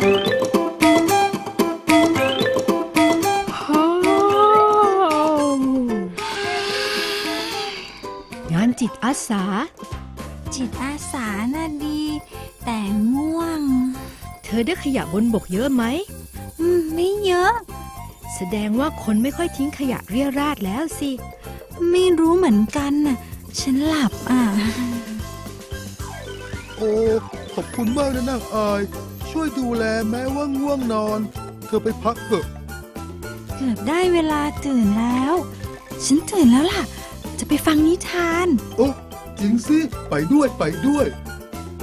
งานจิตอาสาจิตอาสาน่ะดีแต่ง่วงเธอได้ขยะบนบกเยอะไหมไม่เยอะแสดงว่าคนไม่ค่อยทิ้งขยะเรี่ยราดแล้วสิไม่รู้เหมือนกันน่ะฉันหลับโอ้ขอบคุณมากนะนางอายช่วยดูแลแม้ว่าง่วงนอนเธอไปพักเถอะเกือบได้เวลาตื่นแล้วฉันตื่นแล้วล่ะจะไปฟังนิทานโอ้จริงสิไปด้วย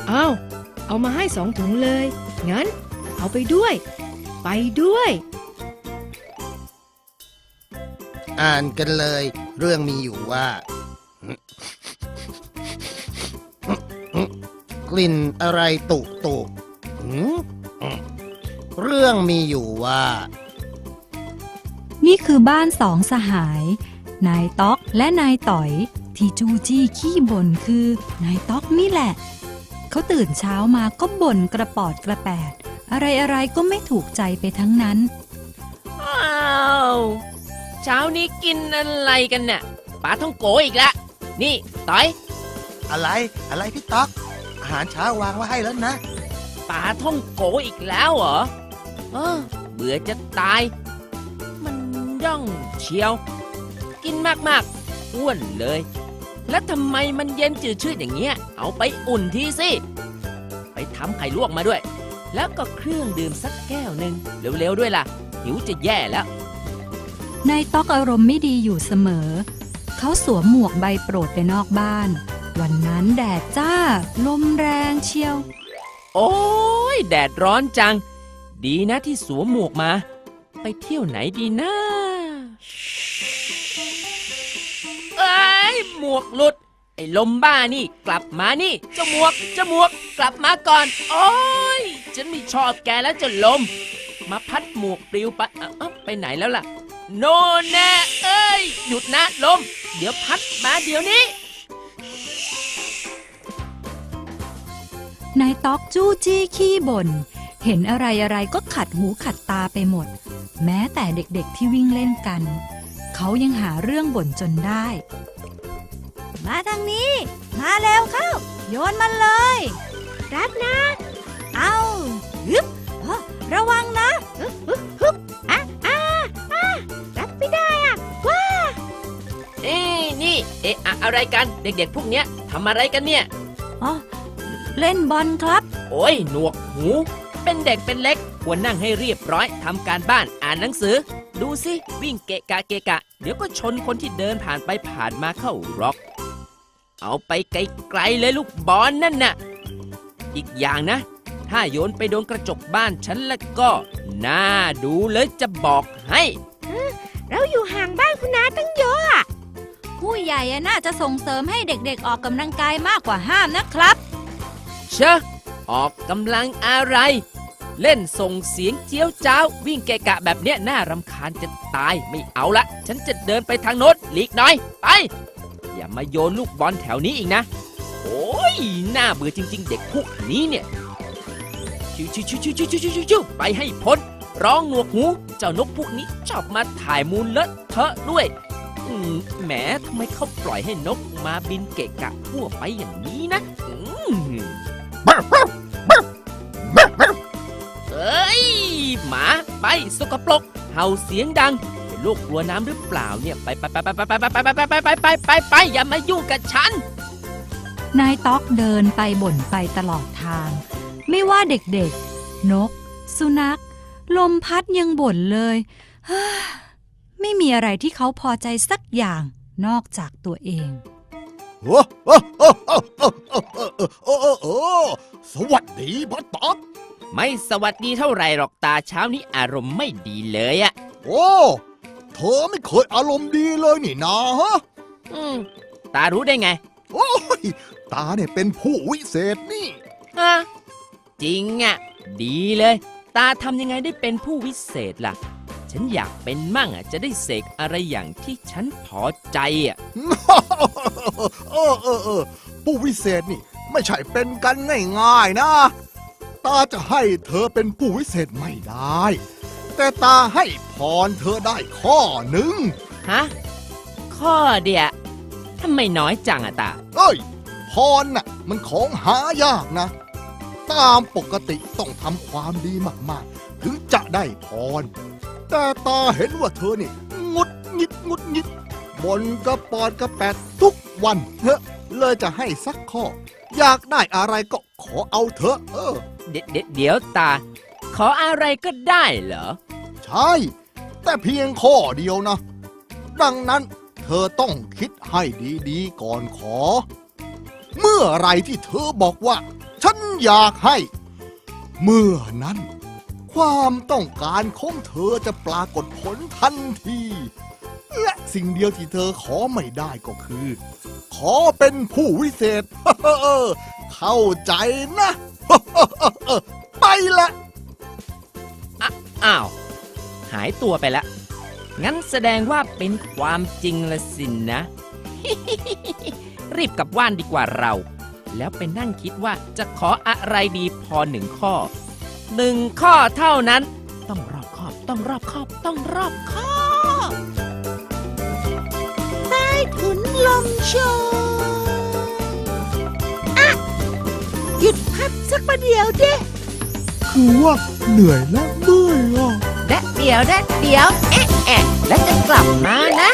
เอามาให้2 ถุงเลยงั้นเอาไปด้วยอ่านกันเลยเรื่องมีอยู่ว่า กลิ่นอะไรตุเรื่องมีอยู่ว่านี่คือบ้าน2 สหายนายต๊อกและนายต๋อยที่จู้จี้ขี้บ่นคือนายต๊อกนี่แหละเขาตื่นเช้ามาก็บ่นกระปอดกระแปดอะไรก็ไม่ถูกใจไปทั้งนั้นเช้านี้กินอะไรกันเนี่ยปลาท่องโกอีกแล้วนี่ต๋อยอะไรพี่ต๊อกอาหารเช้าวางไว้ให้แล้วนะปลาท่องโกอีกแล้วเหรอเบื่อจะตายมันย่องเชียวกินมากๆอ้วนเลยแล้วทำไมมันเย็นจืดชืดอย่างเงี้ยเอาไปอุ่นทีสิไปทำไข่ลวกมาด้วยแล้วก็เครื่องดื่มสักแก้วหนึ่งเร็วๆด้วยล่ะหิวจะแย่แล้วนายต๊อกอารมณ์ไม่ดีอยู่เสมอเขาสวมหมวกใบโปรดไปนอกบ้านวันนั้นแดดจ้าลมแรงเชียวโอ้ยแดดร้อนจังดีนะที่สวมหมวกมาไปเที่ยวไหนดีนะหมวกหลุดไอ้ลมบ้านี่กลับมานี่เจ้าหมวกกลับมาก่อนโอ้ยฉันไม่ชอบแกแล้วเจ้าลมมาพัดหมวกปลิวไปไหนแล้วล่ะโน่นแน่หยุดนะลมเดี๋ยวพัดมาเดี๋ยวนี้นายต๊อกจู้จี้ขี้บ่นเห็นอะไรก็ขัดหูขัดตาไปหมดแม้แต่เด็กๆที่วิ่งเล่นกันเขายังหาเรื่องบ่นจนได้มาทางนี้มาแล้วเข้าโยนมันเลยรับนะเอาฮึบระวังนะฮึบรับไม่ได้ว้านี่อะไรกันเด็กๆพวกเนี้ยทำอะไรกันเนี่ยเล่นบอลครับโอ้ยหนวกหูเป็นเด็กเป็นเล็กควรนั่งให้เรียบร้อยทำการบ้านอ่านหนังสือดูสิวิ่งเกะกะเดี๋ยวก็ชนคนที่เดินผ่านไปผ่านมาเข้าร็อกเอาไปไกลๆเลยลูกบอลนั่นน่ะอีกอย่างนะถ้าโยนไปโดนกระจกบ้านฉันแล้วก็น่าดูเลยจะบอกให้เราอยู่ห่างบ้านคุณน้าตั้งเยอะผู้ใหญ่น่าจะส่งเสริมให้เด็กๆออกกำลังกายมากกว่าห้ามนะครับเชอะออกกำลังอะไรเล่นส่งเสียงเจี๊ยวจ้าววิ่งเกะกะแบบเนี้ยน่ารำคาญจะตายไม่เอาละฉันจะเดินไปทางโน้นหลีกหน่อยไปอย่ามาโยนลูกบอลแถวนี้อีกนะโอ้ยน่าเบื่อจริงๆเด็กพวกนี้เนี่ยชิวไปให้พ้นร้องหนวกหูเจ้านกพวกนี้ชอบมาถ่ายมูลเลอะเทอะด้วยแหมทำไมเขาปล่อยให้นกมาบินเกะกะทั่วไปอย่างนี้นะหมาไปสกปรกเห่าเสียงดังเป็นโรคกลัวน้ำหรือเปล่าเนี่ยไปอย่ามายุ่งกับฉันนายต๊อกเดินไปบ่นไปตลอดทางไม่ว่าเด็กๆนกสุนัขลมพัดยังบ่นเลยไม่มีอะไรที่เขาพอใจสักอย่างนอกจากตัวเองสวัสดีพ่อต๊อกไม่สวัสดีเท่าไรหรอกตาเช้านี้อารมณ์ไม่ดีเลยอะโอ้เธอไม่เคยอารมณ์ดีเลยนี่นะฮะตารู้ได้ไงโอ้ยตาเนี่ยเป็นผู้วิเศษนี่จริงอะดีเลยตาทำยังไงได้เป็นผู้วิเศษล่ะฉันอยากเป็นมั่งอะจะได้เสกอะไรอย่างที่ฉันพอใจอะผู้วิเศษนี่ไม่ใช่เป็นกันง่ายๆนะ ตาจะให้เธอเป็นผู้วิเศษไม่ได้ แต่ตาให้พรเธอได้ข้อหนึ่ง ฮะ ข้อเดียวทำไมน้อยจังอะตา เอ้ย พรน่ะมันของหายากนะ ตามปกติต้องทำความดีมากๆ ถึงจะได้พร แต่ตาเห็นว่าเธอนี่งุดหงิดบ่นกระปอดกระแปดทุกวันเลยจะให้สักข้อ อยากได้อะไรก็ขอเอาเถอะเดี๋ยวตา ขออะไรก็ได้เหรอ ใช่ แต่เพียงข้อเดียวนะ ดังนั้นเธอต้องคิดให้ดีๆก่อนขอ เมื่อไรที่เธอบอกว่า ฉันอยากให้ เมื่อนั้น ความต้องการของเธอจะปรากฏผลทันที และสิ่งเดียวที่เธอขอไม่ได้ก็คือ ขอเป็นผู้วิเศษ เข้าใจนะ ไปละ อ้าว หายตัวไปแล้ว งั้นแสดงว่าเป็นความจริงละสินนะ รีบกลับบ้านดีกว่าเรา แล้วไปนั่งคิดว่าจะขออะไรดีพอหนึ่งข้อ 1 ข้อเท่านั้น ต้องรอบคอบ ต้องรอบคอบ ต้องรอบคอบ ขุนลมโชหยุดพักสักประเดี๋ยวเด้ คือว่าเหนื่อยและเมื่อยอ่ะ เดี๋ยว เอ๊ะ แล้วจะกลับมานะ